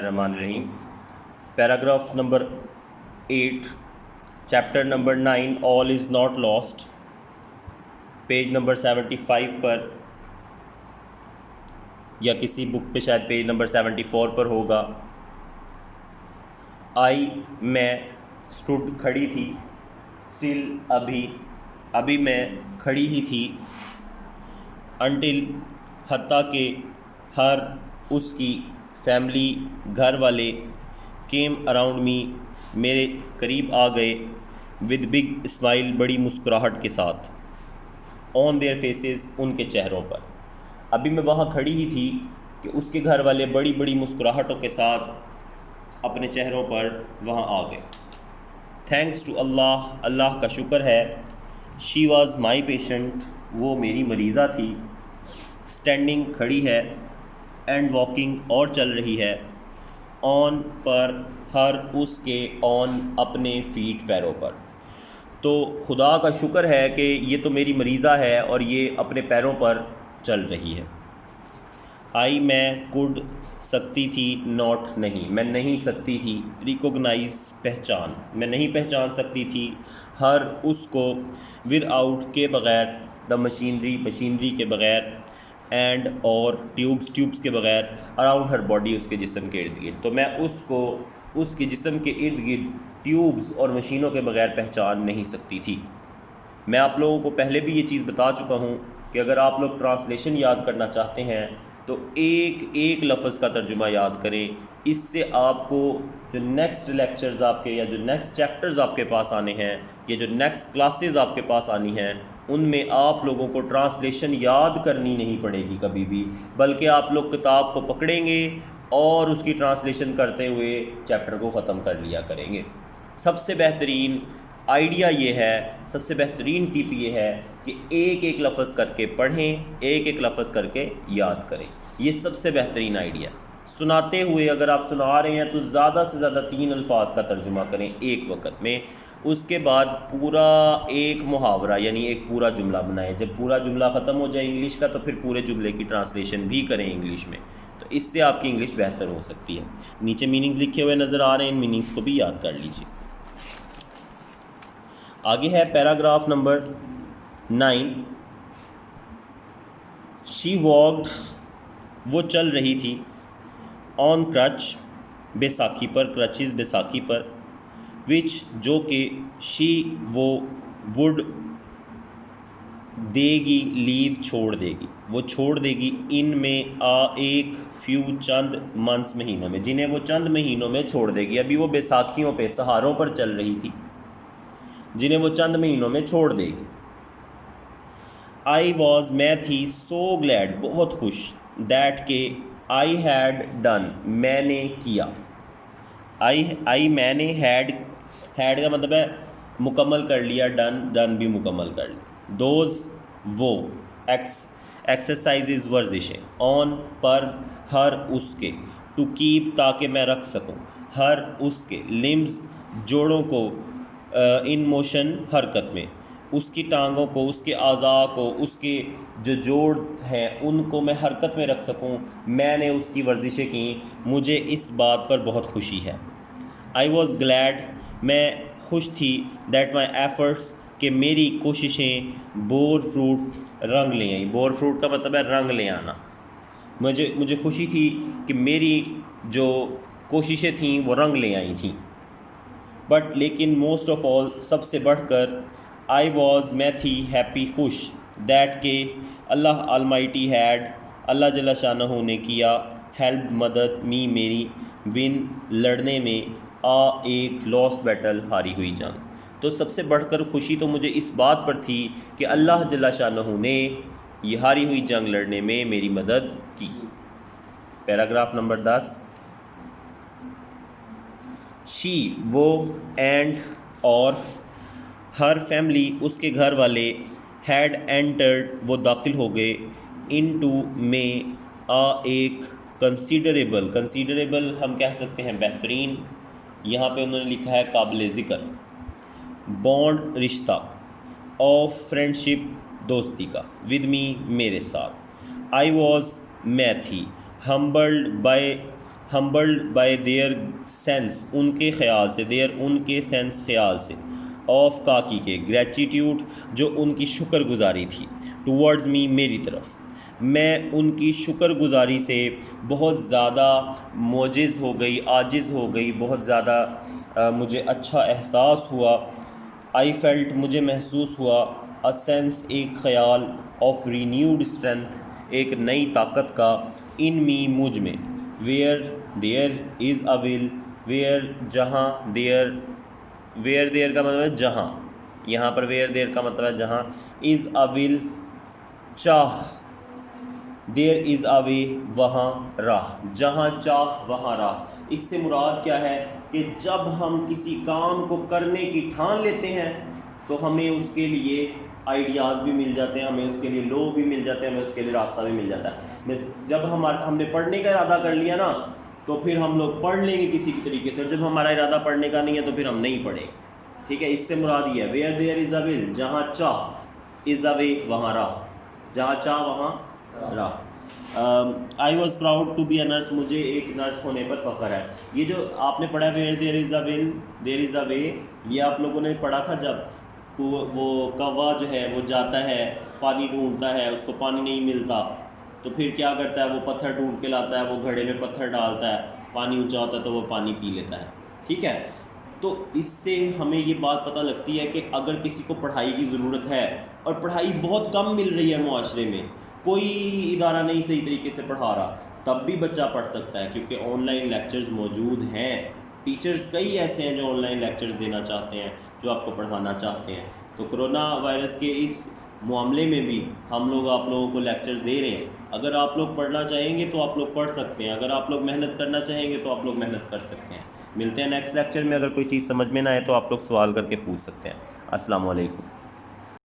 Rahman Rahim. Paragraph number 8, chapter number 9, all is not lost, page number 75 पर या किसी book पे शायद पेज नंबर 74 पर होगा। आई मैं स्टूड खड़ी थी, स्टिल अभी मैं खड़ी ही थी, अनटिल हत्ता के हर उसकी फैमिली घर वाले केम अराउंड मी मेरे करीब आ गए, विद बिग स्माइल बड़ी मुस्कुराहट के साथ, ऑन देयर फेसेस उनके चेहरों पर। अभी मैं वहाँ खड़ी ही थी कि उसके घर वाले बड़ी बड़ी मुस्कुराहटों के साथ अपने चेहरों पर वहाँ आ गए। थैंक्स टू अल्लाह, अल्लाह का शुक्र है। शी वॉज़ माई पेशेंट, वो मेरी मरीज़ा थी। स्टैंडिंग खड़ी है, एंड वॉकिंग और चल रही है, ऑन पर हर उसके ऑन अपने फीट पैरों पर। तो खुदा का शुक्र है कि ये तो मेरी मरीज़ा है और ये अपने पैरों पर चल रही है। आई मैं कुड सकती थी, नॉट नहीं, मैं नहीं सकती थी, रिकोगनाइज पहचान, मैं नहीं पहचान सकती थी, हर उसको, विदाउट के बग़ैर, द मशीनरी के बग़ैर, एंड और ट्यूब्स के बग़ैर, अराउंड हर बॉडी उसके जिस्म के इर्द गिर्द। तो मैं उसको उसके जिस्म के इर्द गिर्द ट्यूब्स और मशीनों के बग़ैर पहचान नहीं सकती थी। मैं आप लोगों को पहले भी ये चीज़ बता चुका हूँ कि अगर आप लोग ट्रांसलेशन याद करना चाहते हैं तो एक एक लफ्ज़ का तर्जुमा याद करें। इससे आपको जो नेक्स्ट लेक्चर्स आपके या जो नेक्स्ट चैप्टर्स आपके पास आने हैं या जो नेक्स्ट क्लासेस आपके पास आनी हैं, उनमें आप लोगों को ट्रांसलेशन याद करनी नहीं पड़ेगी कभी भी, बल्कि आप लोग किताब को पकड़ेंगे और उसकी ट्रांसलेशन करते हुए चैप्टर को ख़त्म कर लिया करेंगे। सबसे बेहतरीन आइडिया ये है, सबसे बेहतरीन टिप ये है कि एक एक लफ्ज़ करके पढ़ें, एक एक लफ्ज़ करके याद करें। ये सबसे बेहतरीन आइडिया। सुनाते हुए अगर आप सुना रहे हैं तो ज़्यादा से ज़्यादा 3 अल्फाज का तर्जुमा करें एक वक्त में। उसके बाद पूरा एक मुहावरा यानी एक पूरा जुमला बनाएं। जब पूरा जुमला ख़त्म हो जाए इंग्लिश का तो फिर पूरे जुमले की ट्रांसलेशन भी करें इंग्लिश में। तो इससे आपकी इंग्लिश बेहतर हो सकती है। नीचे मीनिंग्स लिखे हुए नज़र आ रहे हैं, इन मीनिंग्स को भी याद कर लीजिए। आगे है पैराग्राफ नंबर 9। शी वॉक्ड, वो चल रही थी, ऑन क्रच, बैसाखी पर, क्रचिज़ बैसाखी पर, विच जो कि शी वो, वुड देगी, लीव छोड़ देगी, वो छोड़ देगी, इन में एक फ्यू चंद मंथ्स महीनों में, जिन्हें वो चंद महीनों में छोड़ देगी। अभी वो बैसाखियों पे सहारों पर चल रही थी जिन्हें वो चंद महीनों में छोड़ देगी। आई वॉज मैं थी, सो ग्लैड बहुत खुश, दैट के आई हैड डन मैंने किया, आई मैंने हैड का मतलब है मुकम्मल कर लिया, डन भी मुकम्मल कर लिया। दोज वो, एक्सरसाइजेज वर्जिशें, ऑन पर हर उसके, टू कीप ताकि मैं रख सकूं, हर उसके, लिम्स जोड़ों को, इन मोशन हरकत में, उसकी टांगों को, उसके आज़ा को, उसके जो जोड़ हैं उनको मैं हरकत में रख सकूं, मैंने उसकी वर्जिशें की, मुझे इस बात पर बहुत खुशी है। आई वॉज़ ग्लैड, मैं खुश थी, दैट माई एफ़र्ट्स, कि मेरी कोशिशें, बोर फ्रूट, रंग ले आई। बोर फ्रूट का मतलब है रंग ले आना। मुझे खुशी थी कि मेरी जो कोशिशें थीं वो रंग ले आई थीं। बट लेकिन मोस्ट ऑफ ऑल, सबसे बढ़कर, आई वॉज़ मैं थी, हैप्पी खुश, दैट के अल्लाह अलमाइटी हैड, अल्लाह जल्ला शानहू ने किया, हेल्प मदद, मी मेरी, विन लड़ने में, एक लॉस बैटल हारी हुई जंग। तो सबसे बढ़कर खुशी तो मुझे इस बात पर थी कि अल्लाह जल्ला शानहू ने ये हारी हुई जंग लड़ने में मेरी मदद की। Paragraph number 10। शी वो, एंड और, हर फैमिली उसके घर वाले, हैड एंटर्ड वो दाखिल हो गए, इनटू में, एक कंसीडरेबल हम कह सकते हैं बेहतरीन, यहाँ पे उन्होंने लिखा है काबिल ज़िक्र, बॉन्ड रिश्ता, ऑफ फ्रेंडशिप दोस्ती का, विद मी मेरे साथ, आई वॉज़ मैं थी, humbled by humbled by their sense, उनके ख्याल से, देयर उनके सेंस ख्याल से, ऑफ काकी के, ग्रेटिट्यूड जो उनकी शुक्रगुजारी थी, टूवर्ड्स मी मेरी तरफ, मैं उनकी शुक्रगुजारी से बहुत ज़्यादा मोजिज़ हो गई, आजिज़ हो गई, बहुत ज़्यादा मुझे अच्छा एहसास हुआ। आई फेल्ट मुझे महसूस हुआ, अ सेंस एक ख़याल, ऑफ रीन्यूड स्ट्रेंथ एक नई ताकत का, इन मी मुझ में, where there is a will, where जहाँ, देयर वेयर देयर का मतलब है जहाँ, यहाँ पर वेयर देयर का मतलब है जहाँ, इज़ अ विल चाह, देयर इज़ अ वे वहाँ राह, जहाँ चाह वहाँ राह। इससे मुराद क्या है कि जब हम किसी काम को करने की ठान लेते हैं तो हमें उसके लिए आइडियाज़ भी मिल जाते हैं, हमें उसके लिए लोग भी मिल जाते हैं, हमें उसके लिए रास्ता भी मिल जाता है। जब हमने पढ़ने का इरादा कर लिया ना तो फिर हम लोग पढ़ लेंगे किसी भी तरीके से, और जब हमारा इरादा पढ़ने का नहीं है तो फिर हम नहीं पढ़ें। ठीक है, इससे मुराद ये है where there is a will, जहाँ चाह, इज़ अ वे वहाँ राह, जहाँ चाह वहाँ राह। I was proud to be a nurse, मुझे एक नर्स होने पर फ़ख्र है। ये जो आपने पढ़ा where there is a will there is a way, ये आप लोगों ने पढ़ा था जब वो कौवा जो है वो जाता है पानी ढूंढता है, उसको पानी नहीं मिलता तो फिर क्या करता है, वो पत्थर ढूंढ के लाता है, वो घड़े में पत्थर डालता है, पानी ऊंचा होता है तो वो पानी पी लेता है। ठीक है, तो इससे हमें ये बात पता लगती है कि अगर किसी को पढ़ाई की ज़रूरत है और पढ़ाई बहुत कम मिल रही है मुआशरे में, कोई इदारा नहीं सही तरीके से पढ़ा रहा, तब भी बच्चा पढ़ सकता है क्योंकि ऑनलाइन लेक्चर्स मौजूद हैं। टीचर्स कई ऐसे हैं जो ऑनलाइन लेक्चर्स देना चाहते हैं, जो आपको पढ़ाना चाहते हैं। तो कोरोना वायरस के इस मामले में भी हम लोग आप लोगों को लेक्चर्स दे रहे हैं। अगर आप लोग पढ़ना चाहेंगे तो आप लोग पढ़ सकते हैं, अगर आप लोग मेहनत करना चाहेंगे तो आप लोग मेहनत कर सकते हैं। मिलते हैं नेक्स्ट लेक्चर में। अगर कोई चीज़ समझ में ना आए तो आप लोग सवाल करके पूछ सकते हैं। अस्सलाम वालेकुम।